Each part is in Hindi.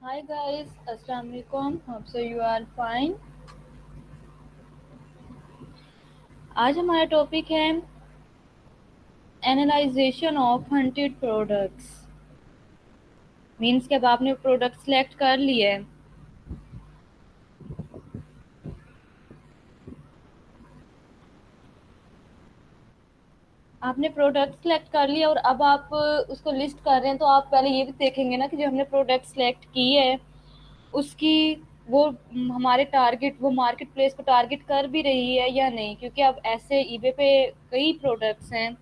Hi guys, Assalamu alaikum. Hope so you are fine. आज हमारा टॉपिक है analysation of hunted products. Means कि अब आपने प्रोडक्ट सेलेक्ट कर लिए है, आपने प्रोडक्ट सेलेक्ट कर लिया और अब आप उसको लिस्ट कर रहे हैं, तो आप पहले ये भी देखेंगे ना कि जो हमने प्रोडक्ट सेलेक्ट की है उसकी वो हमारे टारगेट वो मार्केट प्लेस को टारगेट कर भी रही है या नहीं, क्योंकि अब ऐसे ईबे पे कई प्रोडक्ट्स हैं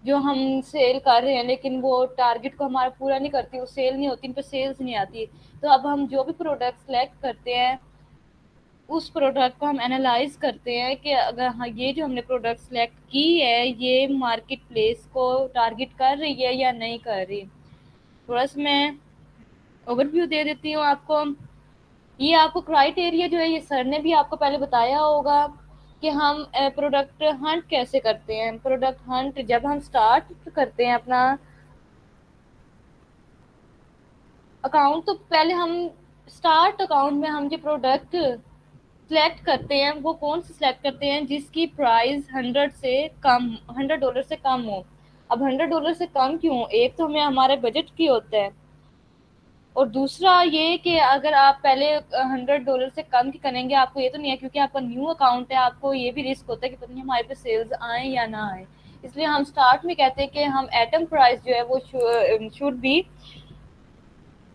जो हम सेल कर रहे हैं लेकिन वो टारगेट को हमारा पूरा नहीं करती, वो सेल नहीं होती, इन पे सेल्स नहीं आती। तो अब हम जो भी प्रोडक्ट सेलेक्ट करते हैं उस प्रोडक्ट को हम एनालाइज करते हैं कि अगर हाँ ये जो हमने प्रोडक्ट सेलेक्ट की है ये मार्केट प्लेस को टारगेट कर रही है या नहीं कर रही। थोड़ा सा मैं ओवरव्यू दे देती हूँ आपको। ये आपको क्राइटेरिया जो है ये सर ने भी आपको पहले बताया होगा कि हम प्रोडक्ट हंट कैसे करते हैं। प्रोडक्ट हंट जब हम स्टार्ट करते हैं अपना अकाउंट, तो पहले हम स्टार्ट अकाउंट में हम जो प्रोडक्ट सिलेक्ट करते हैं वो कौन से सिलेक्ट करते हैं जिसकी प्राइस 100 डॉलर से कम हो। अब 100 डॉलर से कम क्यों, एक तो हमें हमारे बजट की होता है और दूसरा ये कि अगर आप पहले 100 डॉलर से कम की करेंगे, आपको ये तो नहीं है क्योंकि आपका न्यू अकाउंट है, आपको ये भी रिस्क होता है कि पता नहीं हमारे पे सेल्स आए या ना आए। इसलिए हम स्टार्ट में कहते हैं कि हम एटम प्राइस जो है वो शुड बी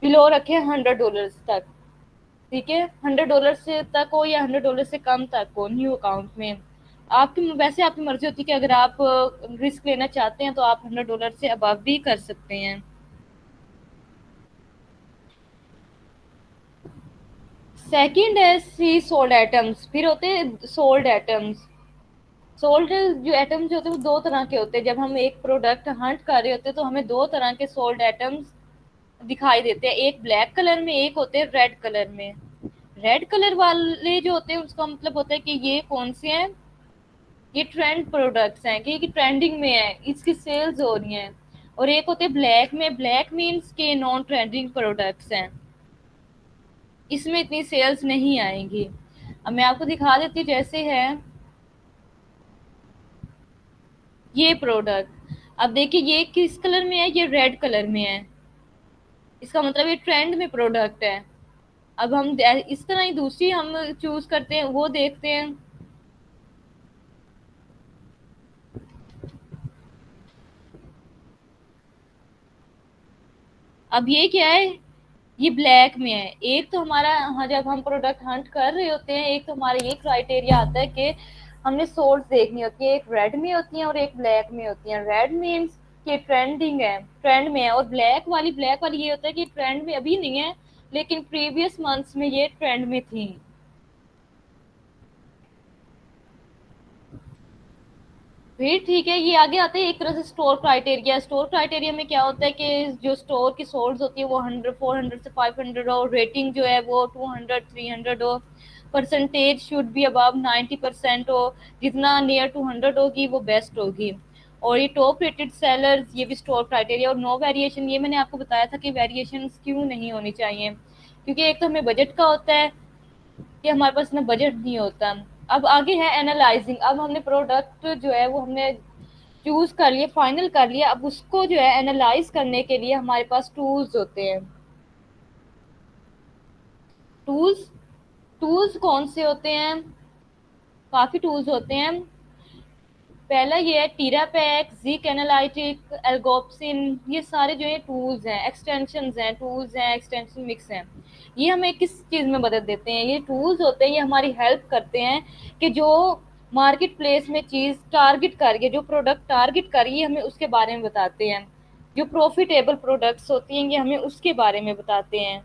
बिलो रखें 100 डॉलर तक। ठीक है, 100 डॉलर से तक हो या 100 डॉलर से कम तक हो न्यू अकाउंट में। आपकी वैसे आपकी मर्जी होती है कि अगर आप रिस्क लेना चाहते हैं तो आप 100 डॉलर से अबव भी कर सकते हैं। सेकंड है सी सोल्ड एटम्स, फिर होते हैं सोल्ड एटम्स। सोल्ड जो एटम्स होते हैं वो दो तरह के होते हैं। जब हम एक प्रोडक्ट हंट कर रहे होते हैं तो हमें दो तरह के सोल्ड एटम्स दिखाई देते हैं, एक ब्लैक कलर में, एक होते हैं रेड कलर में। रेड कलर वाले जो होते हैं उसका मतलब होता है कि ये कौन से हैं, ये ट्रेंड प्रोडक्ट्स हैं कि ये ट्रेंडिंग में है, इसकी सेल्स हो रही हैं। और एक होते हैं ब्लैक में, ब्लैक मीन्स के नॉन ट्रेंडिंग प्रोडक्ट्स हैं, इसमें इतनी सेल्स नहीं आएंगी। अब मैं आपको दिखा देती हूँ, जैसे है ये प्रोडक्ट। अब देखिए ये किस कलर में है, ये रेड कलर में है, इसका मतलब ये ट्रेंड में प्रोडक्ट है। अब हम इस तरह ही दूसरी हम चूज करते हैं, वो देखते हैं। अब ये क्या है, ये ब्लैक में है। एक तो हमारा, हाँ, जब हम प्रोडक्ट हंट कर रहे होते हैं एक तो हमारा ये क्राइटेरिया आता है कि हमने सोर्स देखनी होती है, एक रेड में होती है और एक ब्लैक में होती है। रेड मीन्स कि ट्रेंडिंग है, ट्रेंड में है, और ब्लैक वाली ये होता है कि ट्रेंड में अभी नहीं है लेकिन प्रीवियस मंथ्स में ये ट्रेंड में थी। फिर ठीक है, ये आगे आते हैं एक तरह से स्टोर क्राइटेरिया। स्टोर क्राइटेरिया में क्या होता है कि जो स्टोर की सोर्स होती है वो 100 400 से 500 हो, रेटिंग जो है वो 200 300 हो, परसेंटेज शुड बी अबव 90% हो, जितना नियर टू 100 होगी वो बेस्ट होगी। और ये टॉप रेटेड सेलर्स, ये भी स्टोर क्राइटेरिया। और नो वेरिएशन, ये मैंने आपको बताया था कि वेरिएशन क्यों नहीं होनी चाहिए, क्योंकि एक तो हमें बजट का होता है कि हमारे पास इतना बजट नहीं होता। अब आगे है एनालाइजिंग। अब हमने प्रोडक्ट जो है वो हमने चूज कर लिया, फाइनल कर लिया, अब उसको जो है एनालाइज करने के लिए हमारे पास टूल्स होते हैं। टूल्स टूल्स कौन से होते हैं, काफी टूल्स होते हैं। पहला ये है टीरा पैक, जिक एनालिटिक, एल्गोप्सिन। ये सारे जो है टूल्स हैं, एक्सटेंशंस हैं, टूल्स हैं, एक्सटेंशन मिक्स हैं। ये हमें किस चीज में मदद देते हैं, ये टूल्स होते हैं, ये हमारी हेल्प करते हैं कि जो मार्केट प्लेस में चीज टारगेट करिए, जो प्रोडक्ट टारगेट करिए हमें उसके बारे में बताते हैं। जो प्रॉफिटेबल प्रोडक्ट्स होती हैं ये हमें उसके बारे में बताते हैं।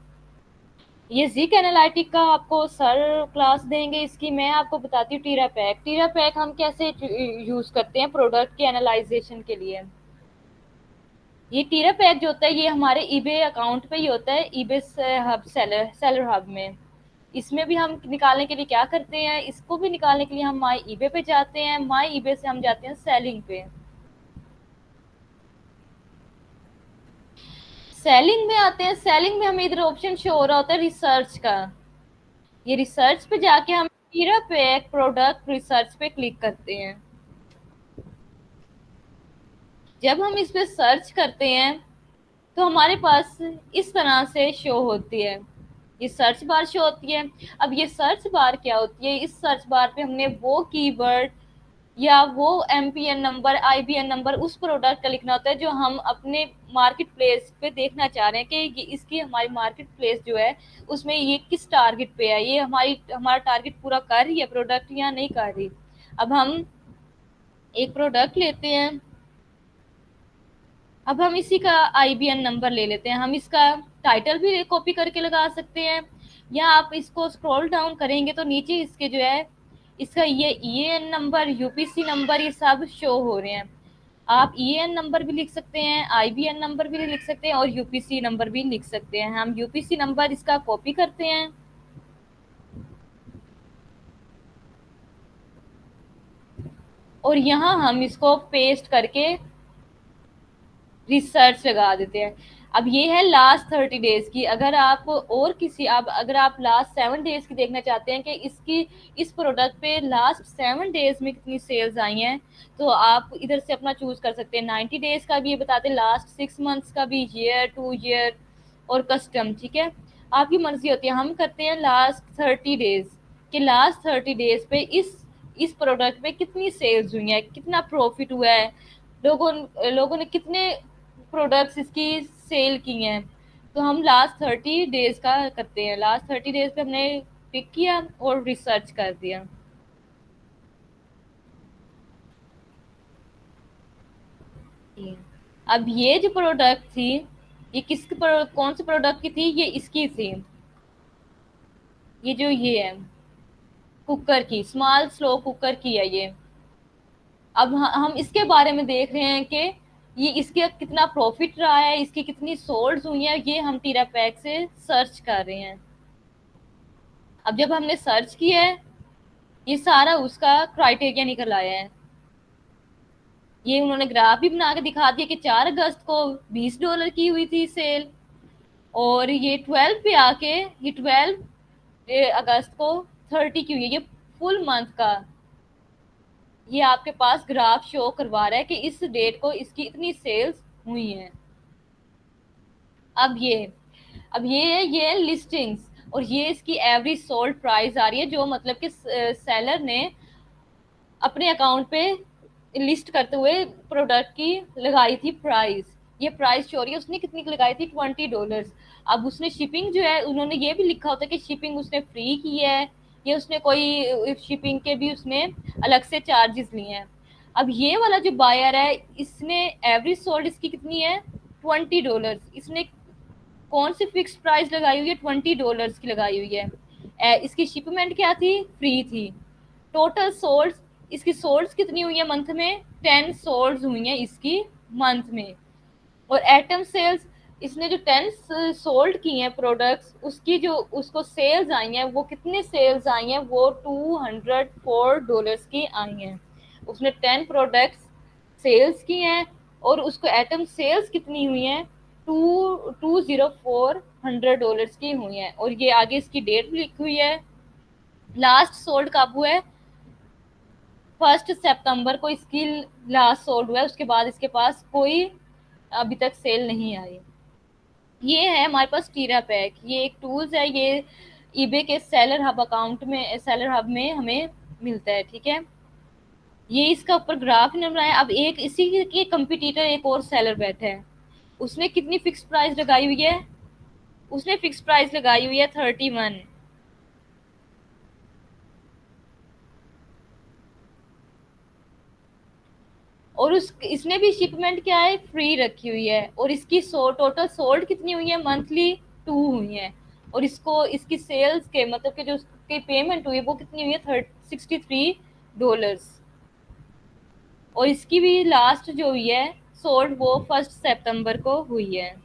ये जिक एनालिटिक का आपको सर क्लास देंगे, इसकी मैं आपको बताती हूँ। टीरा पैक, टीरा पैक हम कैसे यूज करते हैं प्रोडक्ट के एनालाइजेशन के लिए। ये टीरा पैक जो होता है ये हमारे ईबे अकाउंट पे ही होता है, ईबे हब, सेलर हब में। इसमें भी हम निकालने के लिए क्या करते हैं, इसको भी निकालने के लिए हम माई ईबे पे जाते हैं, माई ईबे से हम जाते हैं सेलिंग पे। सेलिंग में आते हैं। सेलिंग में हमें इधर ऑप्शन शो हो रहा होता है रिसर्च का। ये रिसर्च पे जाके हम टीरा पैक प्रोडक्ट रिसर्च पे क्लिक करते हैं। जब हम इस पे सर्च करते हैं तो हमारे पास इस तरह से शो होती है, ये सर्च बार शो होती है। अब ये सर्च बार क्या होती है, इस सर्च बार पे हमने वो कीवर्ड या वो एमपीएन नंबर, आईबीएन नंबर उस प्रोडक्ट का लिखना होता है जो हम अपने मार्केट प्लेस पे देखना चाह रहे हैं कि इसकी हमारी मार्केट प्लेस जो है उसमें ये किस टारगेट पे है, ये हमारा टारगेट पूरा कर रही है प्रोडक्ट या नहीं कर रही। अब हम एक प्रोडक्ट लेते हैं, अब हम इसी का आईबीएन नंबर ले लेते हैं। हम इसका टाइटल भी कॉपी करके लगा सकते हैं, या आप इसको स्क्रॉल डाउन करेंगे तो नीचे इसके जो है इसका ये ईएन नंबर, यूपीसी नंबर, ये सब शो हो रहे हैं। आप ईएन नंबर भी लिख सकते हैं, आईबीएन नंबर भी लिख सकते हैं और यूपीसी नंबर भी लिख सकते हैं। हम यूपीसी नंबर इसका कॉपी करते हैं और यहाँ हम इसको पेस्ट करके रिसर्च लगा देते हैं। अब ये है लास्ट 30 डेज की। अगर आप और किसी अगर आप लास्ट 7 डेज की देखना चाहते हैं कि इसकी इस प्रोडक्ट पे लास्ट 7 डेज में कितनी सेल्स आई हैं, तो आप इधर से अपना चूज कर सकते हैं। 90 डेज का भी ये बताते हैं, लास्ट 6 मंथ्स का भी, ईयर, 2 ईयर और कस्टम। ठीक है, आपकी मर्जी होती है। हम करते हैं लास्ट 30 डेज कि लास्ट 30 डेज पे इस प्रोडक्ट पे कितनी सेल्स हुई है, कितना प्रॉफिट हुआ है, लोगों लोगों ने कितने प्रोडक्ट्स इसकी सेल की हैं। तो हम लास्ट 30 डेज का करते हैं। लास्ट 30 डेज पे हमने पिक किया और रिसर्च कर दिया। अब ये जो प्रोडक्ट थी, ये कौन से प्रोडक्ट की थी, ये इसकी थी। ये जो ये है कुकर की, स्मॉल स्लो कुकर की है ये। अब हम इसके बारे में देख रहे हैं कि ये इसके कितना प्रॉफिट रहा है, इसकी कितनी सोल्ड हुई है, ये हम टीरा पैक से सर्च कर रहे हैं। अब जब हमने सर्च किया है, ये सारा उसका क्राइटेरिया निकल आया है। ये उन्होंने ग्राफ भी बना के दिखा दिया कि 4 अगस्त को $20 की हुई थी सेल, और ये 12 पे आके ये 12 अगस्त को 30 की हुई है। ये फुल मंथ का ये आपके पास ग्राफ शो करवा रहा है कि इस डेट को इसकी इतनी सेल्स हुई हैं। अब ये लिस्टिंग्स और ये इसकी एवरेज सोल्ड प्राइस आ रही है, जो मतलब कि सेलर ने अपने अकाउंट पे लिस्ट करते हुए प्रोडक्ट की लगाई थी प्राइस। ये प्राइस शो रही है उसने कितनी की लगाई थी, $20। अब उसने शिपिंग जो है, उन्होंने ये भी लिखा होता है कि शिपिंग उसने फ्री की है, ये उसने कोई शिपिंग के भी उसने अलग से चार्जेस लिए हैं। अब ये वाला जो बायर है, इसने एवरेज सोल्ड इसकी कितनी है, $20। इसने कौन सी फिक्स प्राइस लगाई हुई है, $20 की लगाई हुई है। इसकी शिपमेंट क्या थी, फ्री थी। टोटल सोल्ड, इसकी सोल्ड्स कितनी हुई है मंथ में, 10 सोल्ड्स हुई हैं इसकी मंथ में। और एटम सेल्स, इसने जो 10 सोल्ड की हैं प्रोडक्ट्स, उसकी जो उसको सेल्स आई हैं, वो कितने सेल्स आई हैं, वो $204 की आई हैं। उसने 10 प्रोडक्ट्स सेल्स की हैं और उसको एटम सेल्स कितनी हुई हैं, $204 की हुई हैं। और ये आगे इसकी डेट भी लिखी हुई है। लास्ट सोल्ड कब हुआ है, 1 सितंबर को इसकी लास्ट सोल्ड हुआ है। उसके बाद इसके पास कोई अभी तक सेल नहीं आई। ये है हमारे पास टीरा पैक, ये एक टूल्स है, ये ईबे के सेलर हब अकाउंट में, सेलर हब में हमें मिलता है। ठीक है, ये इसका ऊपर ग्राफ ने बनाया। अब एक इसी के कंपटीटर एक और सेलर बैठा है, उसने कितनी फिक्स प्राइस लगाई हुई है, उसने फिक्स प्राइस लगाई हुई है 31। और उस इसने भी शिपमेंट क्या है, फ्री रखी हुई है। और इसकी टोटल सोल्ड कितनी हुई है, मंथली 2 हुई है। और इसको इसकी सेल्स के मतलब कि जो उसकी पेमेंट हुई है वो कितनी हुई है, $63। और इसकी भी लास्ट जो हुई है सोल्ड, वो 1 सितंबर को हुई है।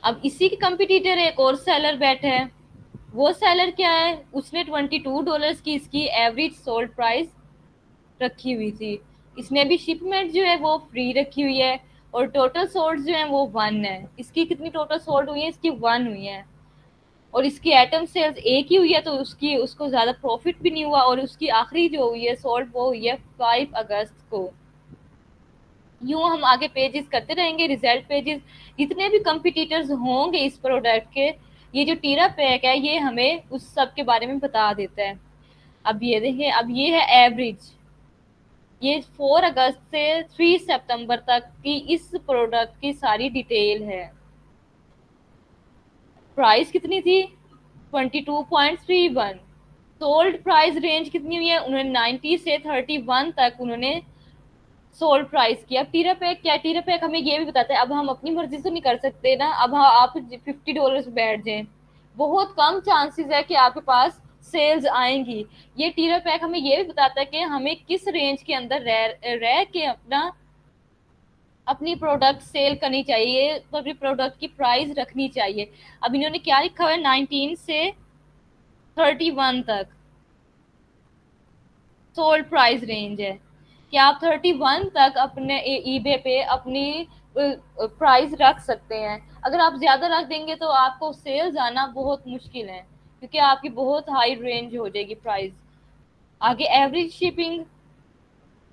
अब इसी के कंपटीटर एक और सेलर बैठा है। वो सेलर क्या है, उसने $22 की इसकी एवरेज सोल्ड प्राइस रखी हुई थी। इसने भी शिपमेंट जो है वो फ्री रखी हुई है, और टोटल सोल्ड जो है वो 1 है। इसकी कितनी टोटल सोल्ड हुई है, इसकी 1 हुई है। और इसकी एटम सेल्स एक ही हुई है, तो उसकी उसको ज्यादा प्रॉफिट भी नहीं हुआ। और उसकी आखिरी जो हुई है सोल्ड वो हुई है 5 अगस्त को। यूं हम आगे पेजेस करते रहेंगे, रिजल्ट पेजेस, जितने भी कंपिटिटर्स होंगे इस प्रोडक्ट के, ये जो टीरा पैक है ये हमें उस सब के बारे में बता देता है। अब ये देखिए, अब ये है एवरेज, ये 4 अगस्त से 3 सितंबर तक की इस प्रोडक्ट की सारी डिटेल है। प्राइस कितनी थी, 22.31। सोल्ड प्राइस रेंज कितनी हुई है, उन्होंने 90 से 31 तक उन्होंने सोल्ड प्राइस किया। टीरा पैक क्या, टीरा पैक हमें ये भी बताता है, अब हम अपनी मर्जी से नहीं कर सकते ना। अब आप $50 पे बैठ जाएं, बहुत कम चांसेस है कि आपके पास सेल्स आएंगी। ये टीरा पैक हमें ये भी बताता है कि हमें किस रेंज के अंदर रह के अपनी प्रोडक्ट सेल करनी चाहिए, तो अपनी प्रोडक्ट की प्राइस रखनी चाहिए। अब इन्होंने क्या लिखा हुआ है, 19 से 31 तक सोल्ड प्राइस रेंज है कि आप 31 तक अपने ईबे पे अपनी प्राइस रख सकते हैं। अगर आप ज्यादा रख देंगे तो आपको सेल्स आना बहुत मुश्किल है, क्योंकि आपकी बहुत हाई रेंज हो जाएगी प्राइस। आगे एवरेज शिपिंग,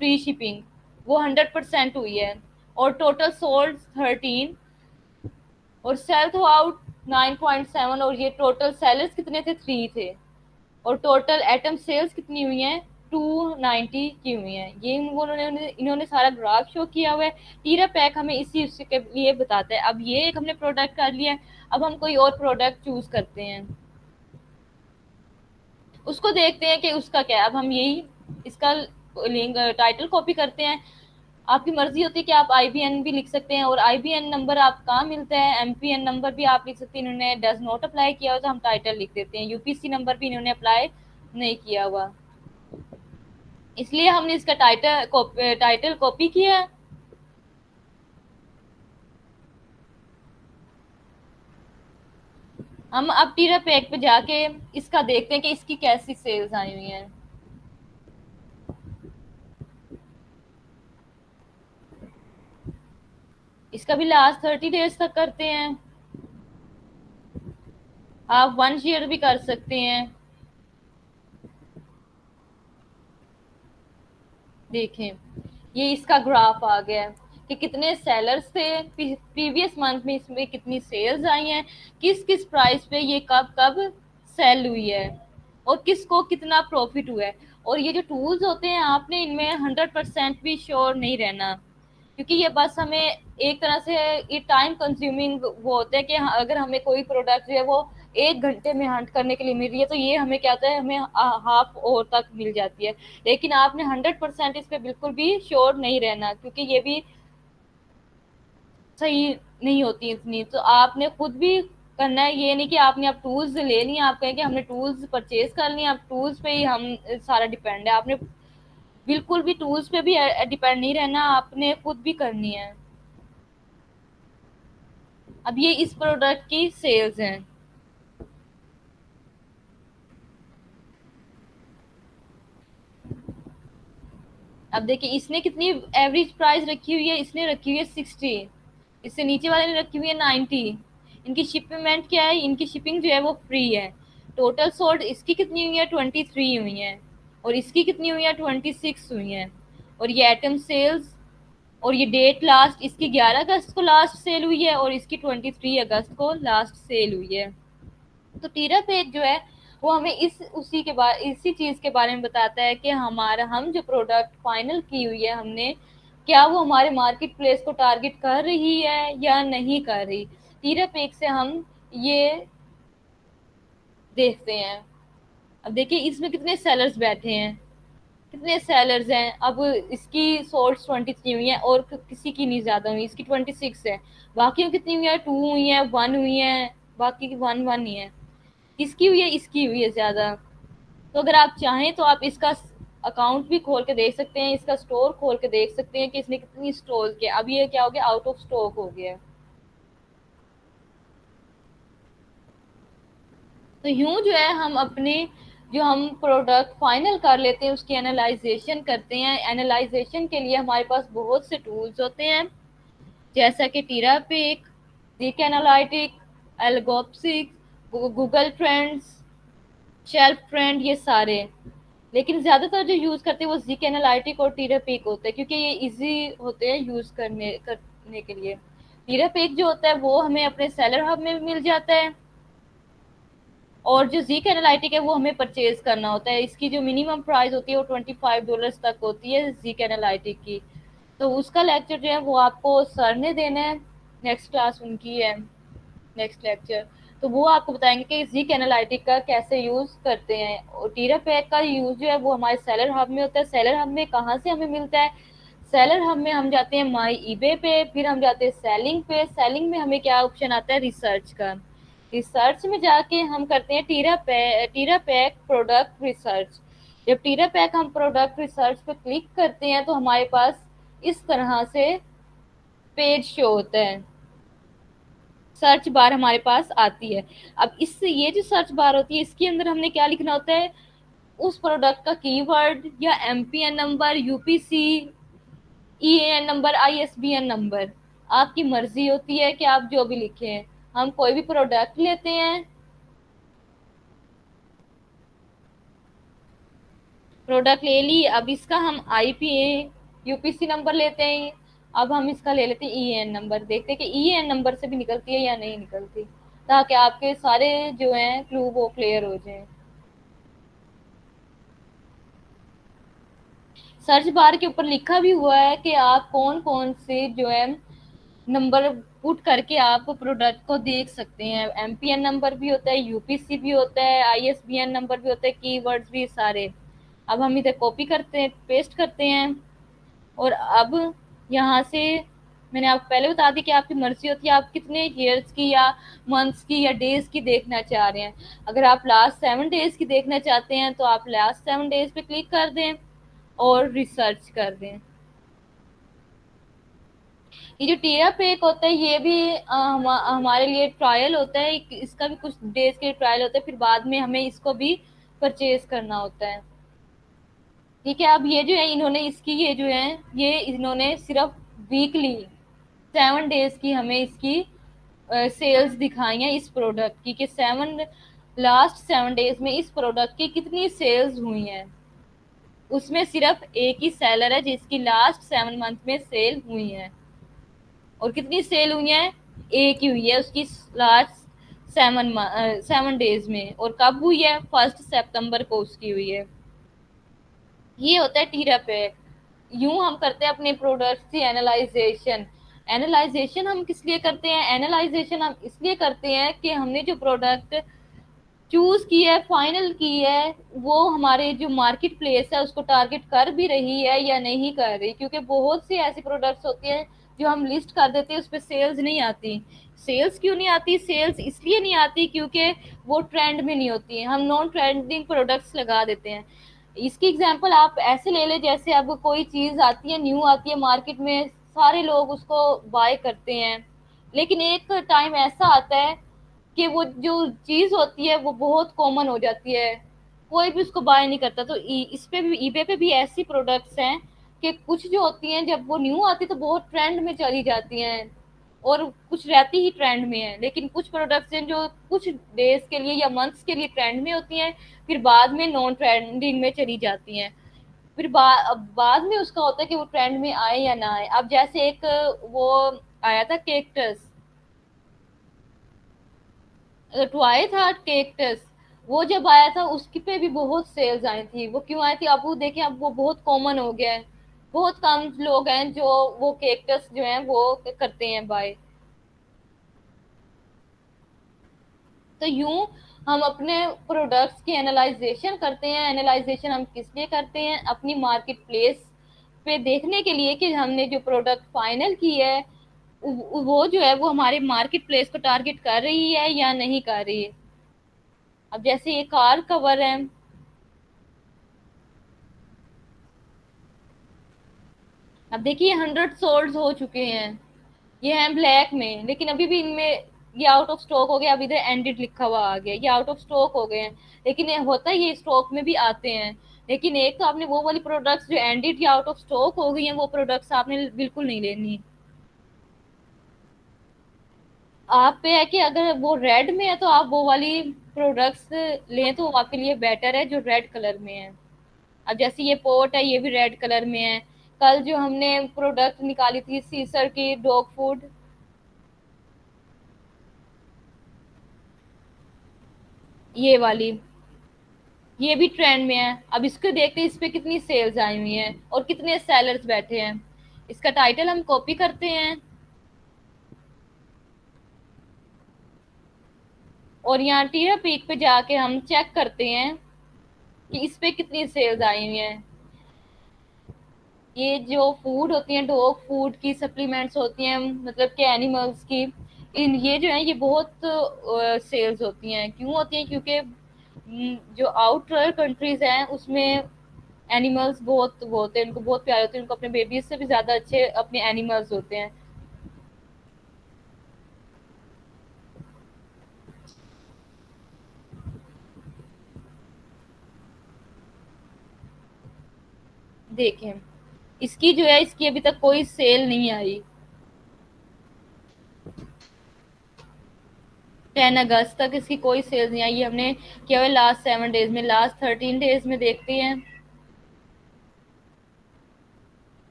फ्री शिपिंग वो 100% हुई है, और टोटल सोल्ड 13, और सेल थ्रू आउट 9.7, और ये टोटल सेलर्स कितने थे, 3 थे। और टोटल एटम सेल्स कितनी हुई हैं, 290 की हुई हैं। ये इन्होंने सारा ग्राफ शो किया हुआ है। टीरा पैक हमें इसी के लिए बताता है। अब ये एक हमने प्रोडक्ट कर लिया है, अब हम कोई और प्रोडक्ट चूज करते हैं, उसको देखते हैं कि उसका क्या है। अब हम यही इसका लिंक टाइटल कॉपी करते हैं। आपकी मर्जी होती है कि आप आईबीएन भी लिख सकते हैं, और आईबीएन नंबर आप कहाँ मिलता है, एमपीएन नंबर भी आप लिख सकते हैं। इन्होंने डज नॉट अप्लाई किया हो तो हम टाइटल लिख देते हैं। यूपीसी नंबर भी इन्होंने अप्लाई नहीं किया हुआ, इसलिए हमने इसका टाइटल कॉपी किया। हम अब टीरा पैक पे जाके इसका देखते हैं कि इसकी कैसी सेल्स आई हुई हैं। इसका भी लास्ट 30 डेज तक करते हैं। आप 1 शेयर भी कर सकते हैं। देखें, ये इसका ग्राफ आ गया है कि कितने सेलर्स थे प्रीवियस मंथ में, इसमें कितनी सेल्स आई हैं, किस किस प्राइस पे ये कब कब सेल हुई है, और किसको कितना प्रॉफिट हुआ है। और ये जो टूल्स होते हैं, आपने इनमें 100% भी श्योर नहीं रहना, क्योंकि ये बस हमें एक तरह से ये टाइम कंज्यूमिंग वो होता है कि अगर हमें कोई प्रोडक्ट जो है वो 1 घंटे में हंट करने के लिए मिल रही है, तो ये हमें क्या होता है, हमें हाफ और तक मिल जाती है। लेकिन आपने 100% इस पे बिल्कुल भी श्योर नहीं रहना, क्योंकि ये भी सही नहीं होती इतनी। तो आपने खुद भी करना है, ये नहीं कि आपने अब टूल्स ले लिए, आप कहें कि हमने टूल्स परचेज कर लिए, अब टूल्स पे ही हम सारा डिपेंड है। आपने बिल्कुल भी टूल्स पे भी डिपेंड नहीं रहना, आपने खुद भी करनी है। अब ये इस प्रोडक्ट की सेल्स हैं। अब देखिए इसने कितनी एवरेज प्राइस रखी हुई है, इसने रखी हुई है 60, इससे नीचे वाले ने रखी हुई है 90। इनकी शिपमेंट क्या है, इनकी शिपिंग जो है वो फ्री है। टोटल सोल्ड इसकी कितनी हुई है, 23 हुई है, और इसकी कितनी हुई है, 26 हुई है। और ये एटम सेल्स, और ये डेट लास्ट इसकी 11 अगस्त को लास्ट सेल हुई है, और इसकी 23 अगस्त को लास्ट सेल हुई है। तो टीरा पेज जो है वो हमें इसी चीज के बारे में बताता है कि हमारा हम जो प्रोडक्ट फाइनल की हुई है हमने, क्या वो हमारे मार्केट प्लेस को टारगेट कर रही है या नहीं कर रही। टीरा पेज से हम ये देखते हैं। अब देखिए इसमें कितने सेलर्स बैठे हैं, कितने सेलर्स हैं। अब इसकी सोल्ड 23 हुई है, और किसी की नहीं ज्यादा हुई, इसकी 26 है। बाकी कितनी हुई है, 2 हुई है, 1 हुई है, बाकी की 1 ही है। किसकी हुई है, इसकी हुई है ज्यादा। तो अगर आप चाहें तो आप इसका अकाउंट भी खोल के देख सकते हैं, इसका स्टोर खोल के देख सकते हैं कि इसने कितनी स्टोर किया। अब ये क्या हो गया, आउट ऑफ स्टॉक हो गया। तो यूं जो है हम अपने जो हम प्रोडक्ट फाइनल कर लेते हैं उसकी एनालाइजेशन करते हैं। एनालाइजेशन के लिए हमारे पास बहुत से टूल्स होते हैं, जैसा कि Terapeak, Zik analytic, Algopix, Google Trends, Shelf Trend, ये सारे। लेकिन ज़्यादातर जो यूज़ करते हैं वो ज़ीक एनालिटिक और टीरापिक होते हैं, क्योंकि ये इजी होते हैं यूज़ करने के लिए। टीरापिक जो होता है वो हमें अपने सेलर हब में मिल जाता है, और जो ज़ीक एनालिटिक है वो हमें परचेज करना होता है। इसकी जो मिनिमम प्राइस होती है वो $25 तक होती है ज़ीक एनालिटिक की। तो उसका लेक्चर जो है वो आपको सर ने देना है, नेक्स्ट क्लास उनकी है, नेक्स्ट लेक्चर। तो वो आपको बताएंगे कि ज़ीक एनालिटिक का कैसे यूज़ करते हैं। और टीरापैक का यूज़ जो है वो हमारे सेलर हब में होता है। सेलर हब में कहाँ से हमें मिलता है? सेलर हब में हम जाते हैं माई ईबे पे, फिर हम जाते हैं सेलिंग पे। सेलिंग में हमें क्या ऑप्शन आता है? रिसर्च का। रिसर्च में जाके हम करते हैं टीरापैक प्रोडक्ट रिसर्च। जब टीरापैक हम प्रोडक्ट रिसर्च पे क्लिक करते हैं तो हमारे पास इस तरह से पेज शो होता है, सर्च बार हमारे पास आती है। अब इससे ये जो सर्च बार होती है इसके अंदर हमने क्या लिखना होता है? उस प्रोडक्ट का कीवर्ड या MPN number, UPC, EAN number, ISBN number. आपकी मर्जी होती है कि आप जो भी लिखें। हम कोई भी प्रोडक्ट लेते हैं, प्रोडक्ट ले ली, अब इसका हम आईपीए यूपीसी नंबर लेते हैं। अब हम इसका ले लेते हैं ईएन नंबर, देखते हैं कि ईएन नंबर से भी निकलती है या नहीं निकलती, ताकि आपके सारे जो हैं क्लू वो क्लियर हो जाएं। सर्च बार के ऊपर लिखा भी हुआ है कि आप कौन कौन से जो है नंबर पुट करके आप प्रोडक्ट को देख सकते हैं। एमपीएन नंबर भी होता है, यूपीसी भी होता है, आईएसबीएन नंबर भी होता है, कीवर्ड्स भी सारे। अब हम इधर कॉपी करते हैं, पेस्ट करते हैं, और अब यहाँ से मैंने आपको पहले बता दी कि आपकी मर्जी होती है आप कितने ईयर्स की या मंथ्स की या डेज की देखना चाह रहे हैं। अगर आप लास्ट 7 डेज की देखना चाहते हैं तो आप लास्ट 7 डेज पे क्लिक कर दें और रिसर्च कर दें। ये जो टीरा पेक होता है ये भी हमारे लिए ट्रायल होता है, इसका भी कुछ डेज के ट्रायल होता है, फिर बाद में हमें इसको भी परचेज करना होता है। ठीक है, अब ये जो है इन्होंने इसकी ये जो है ये इन्होंने सिर्फ वीकली 7 डेज की हमें इसकी सेल्स दिखाई हैं इस प्रोडक्ट की, कि लास्ट 7 डेज में इस प्रोडक्ट की कितनी सेल्स हुई हैं। उसमें सिर्फ एक ही सेलर है जिसकी लास्ट 7 मंथ में सेल हुई है, और कितनी सेल हुई है? एक ही हुई है उसकी लास्ट 7 डेज में। और कब हुई है? 1 सितंबर को उसकी हुई है। ये होता है टीरा पैक। यूं हम करते हैं अपने प्रोडक्ट्स की एनालाइजेशन। एनालाइजेशन हम किस लिए करते हैं? एनालाइजेशन हम इसलिए करते हैं कि हमने जो प्रोडक्ट चूज की है, फाइनल की है, वो हमारे जो मार्केट प्लेस है उसको टारगेट कर भी रही है या नहीं कर रही। क्योंकि बहुत सी ऐसी प्रोडक्ट्स होती हैं जो हम लिस्ट कर देते हैं, उस पर सेल्स नहीं आती। सेल्स क्यों नहीं आती? सेल्स इसलिए नहीं आती क्योंकि वो ट्रेंड में नहीं होती हैं, हम नॉन ट्रेंडिंग प्रोडक्ट्स लगा देते हैं। इसकी एग्जांपल आप ऐसे ले लें, जैसे अब कोई चीज़ आती है, न्यू आती है मार्केट में, सारे लोग उसको बाय करते हैं, लेकिन एक टाइम ऐसा आता है कि वो जो चीज़ होती है वो बहुत कॉमन हो जाती है, कोई भी उसको बाय नहीं करता। तो इस पे भी, ईबे पे भी ऐसी प्रोडक्ट्स हैं कि कुछ जो होती हैं जब वो न्यू आती है तो बहुत ट्रेंड में चली जाती हैं, और कुछ रहती ही ट्रेंड में है। लेकिन कुछ प्रोडक्ट्स हैं जो कुछ डेज के लिए या मंथ्स के लिए ट्रेंड में होती हैं, फिर बाद में नॉन ट्रेंडिंग में चली जाती हैं। फिर बाद में उसका होता है कि वो ट्रेंड में आए या ना आए। अब जैसे एक वो आया था केक्टस, टॉय था केक्टस, वो जब आया था उसकी पे भी बहुत सेल्स आई थी। वो क्यों आई थी? अब वो देखें, अब वो बहुत कॉमन हो गया है, बहुत कम लोग हैं जो वो केक्टस जो है वो करते हैं बाय। तो यूं हम अपने प्रोडक्ट्स की एनालाइजेशन करते हैं। एनालाइजेशन हम किस लिए करते हैं? अपनी मार्केट प्लेस पे देखने के लिए कि हमने जो प्रोडक्ट फाइनल की है वो जो है वो हमारे मार्केट प्लेस को टारगेट कर रही है या नहीं कर रही है। अब जैसे ये कार कवर है, अब देखिए 100 सोल्ड हो चुके हैं, ये हैं ब्लैक में, लेकिन अभी भी इनमें ये आउट ऑफ स्टॉक हो गया, अब इधर एंडेड लिखा हुआ आ गया, ये आउट ऑफ स्टॉक हो गए हैं। लेकिन ये होता है, ये स्टॉक में भी आते हैं। लेकिन एक तो आपने वो वाली प्रोडक्ट्स जो एंडेड या आउट ऑफ स्टॉक हो गई हैं, वो प्रोडक्ट्स आपने बिल्कुल नहीं लेनी। आप पे है कि अगर वो रेड में है तो आप वो वाली प्रोडक्ट्स लें, तो वो आपके लिए बेटर है जो रेड कलर में है। अब जैसे ये पोर्ट है, ये भी रेड कलर में है। कल जो हमने प्रोडक्ट निकाली थी सीसर की डॉग फूड, ये वाली, ये भी ट्रेंड में है। अब इसको देखते हैं इस पे कितनी सेल्स आई हुई हैं और कितने सेलर्स बैठे हैं। इसका टाइटल हम कॉपी करते हैं और यहाँ टीरा पीक पे जाके हम चेक करते हैं कि इस पे कितनी सेल्स आई हुई हैं। ये जो फूड होती है, डॉग फूड की सप्लीमेंट्स होती हैं, मतलब कि एनिमल्स की, इन ये जो है ये बहुत सेल्स होती हैं। क्यों होती हैं? क्योंकि जो आउटर कंट्रीज हैं उसमें एनिमल्स बहुत वो होते हैं, उनको बहुत प्यारे होते हैं, उनको अपने बेबीज से भी ज्यादा अच्छे अपने एनिमल्स होते हैं। देखें, इसकी जो है इसकी अभी तक कोई सेल नहीं आई। 10 अगस्त तक इसकी कोई सेल्स नहीं आई। ये हमने केवल लास्ट 7 डेज में, लास्ट 13 डेज में देखते हैं।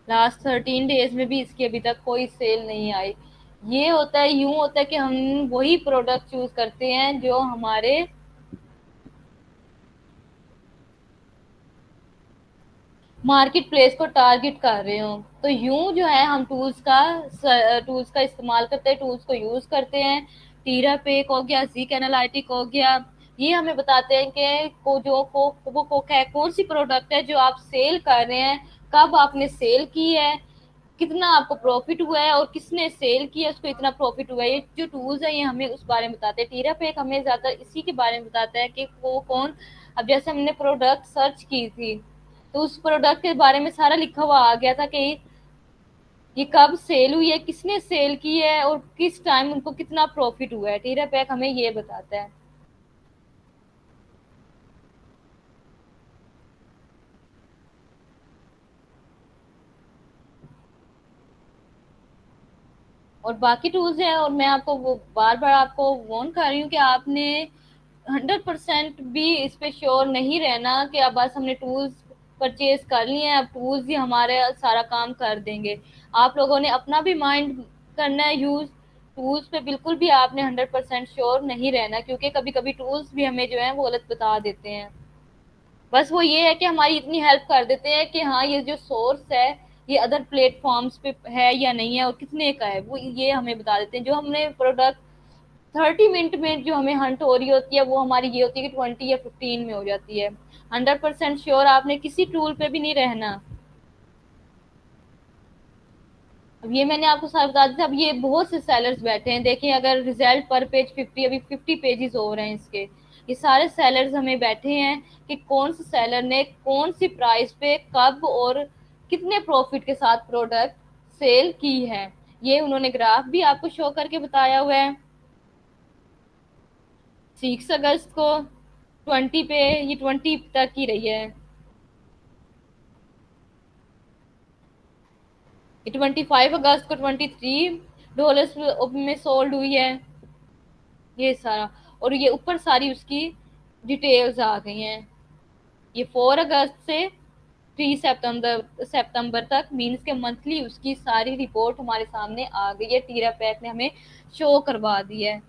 लास्ट 13 डेज में भी इसकी अभी तक कोई सेल नहीं आई। ये होता है, यूं होता है कि हम वही प्रोडक्ट चूज करते हैं जो हमारे मार्केट प्लेस को टारगेट कर रहे हो। तो यूं जो है हम टूल्स का इस्तेमाल करते हैं, टूल्स को यूज करते हैं। टीरा पेक हो गया, जीक एनालिटिक हो गया, ये हमें बताते हैं कि कौन सी प्रोडक्ट है जो आप सेल कर रहे हैं, कब आपने सेल की है, कितना आपको प्रॉफिट हुआ है और किसने सेल किया उसको इतना प्रॉफिट हुआ है। ये जो टूल्स है ये हमें उस बारे में बताते हैं। टीरा पेक हमें ज्यादा इसी के बारे में बताता है कि वो कौन। अब जैसे हमने प्रोडक्ट सर्च की थी, तो उस प्रोडक्ट के बारे में सारा लिखा हुआ आ गया था कि ये कब सेल हुई है, किसने सेल की है और किस टाइम उनको कितना प्रॉफिट हुआ है। टीरा पैक हमें ये बताता है। और बाकी टूल्स हैं, और मैं आपको वो बार बार आपको वार्न कर रही हूँ कि आपने 100% भी इस पे श्योर नहीं रहना कि अब बस हमने टूल्स परचेज कर लिए हैं, अब टूल्स ही हमारे सारा काम कर देंगे। आप लोगों ने अपना भी माइंड करना है यूज। टूल्स पे बिल्कुल भी आपने 100% श्योर नहीं रहना, क्योंकि कभी कभी टूल्स भी हमें जो है वो गलत बता देते हैं। बस वो ये है कि हमारी इतनी हेल्प कर देते हैं कि हाँ ये जो सोर्स है ये अदर प्लेटफॉर्म्स पे है या नहीं है और कितने का है, वो ये हमें बता देते हैं। जो हमने प्रोडक्ट 30 मिनट में जो हमें हंट हो रही होती है, वो हमारी ये होती है कि 20 या 15 में हो जाती है। 100% श्योर आपने किसी टूल पे भी नहीं रहना। अब ये मैंने आपको सारा बता दिया। अब ये बहुत से सेलर्स बैठे हैं, देखिए अगर रिजल्ट पर पेज 50, अभी 50 पेजेस हो रहे हैं इसके। ये सारे सेलर्स हमें बैठे हैं कि कौन से सेलर ने कौन सी प्राइस पे कब और कितने प्रॉफिट के साथ प्रोडक्ट सेल की है। ये उन्होंने ग्राफ भी आपको शो करके बताया हुआ है। 6 अगस्त को 20 पे, ये 20 तक ही रही है। ये 25 अगस्त को $23 में सोल्ड हुई है, ये सारा। और ये ऊपर सारी उसकी डिटेल्स आ गई हैं। ये 4 अगस्त से 3 सितंबर तक, मीन्स के मंथली उसकी सारी रिपोर्ट हमारे सामने आ गई है। टीरा पैक ने हमें शो करवा दी है।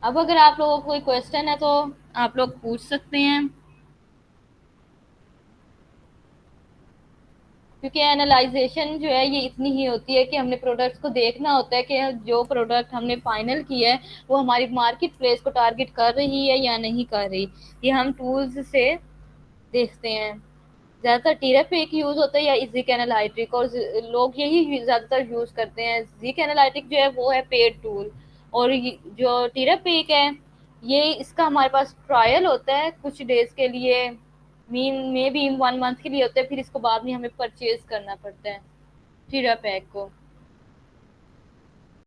अब अगर आप लोगों को कोई क्वेश्चन है तो आप लोग पूछ सकते हैं, क्योंकि एनालाइजेशन जो है ये इतनी ही होती है कि हमने प्रोडक्ट्स को देखना होता है कि जो प्रोडक्ट हमने फाइनल किया है वो हमारी मार्केट प्लेस को टारगेट कर रही है या नहीं कर रही। ये हम टूल्स से देखते हैं। ज़्यादातर टीरप एक यूज़ होता है या जिक एनालिटिक, और लोग यही ज़्यादातर यूज़ करते हैं। जिक एनालिटिक जो है वो है पेड टूल, और जो टीरप एक है ये इसका हमारे पास ट्रायल होता है कुछ डेज के लिए। मीन में भी 1 मंथ के लिए होते हैं, फिर इसको बाद में हमें परचेज करना पड़ता है टीरा पैक को।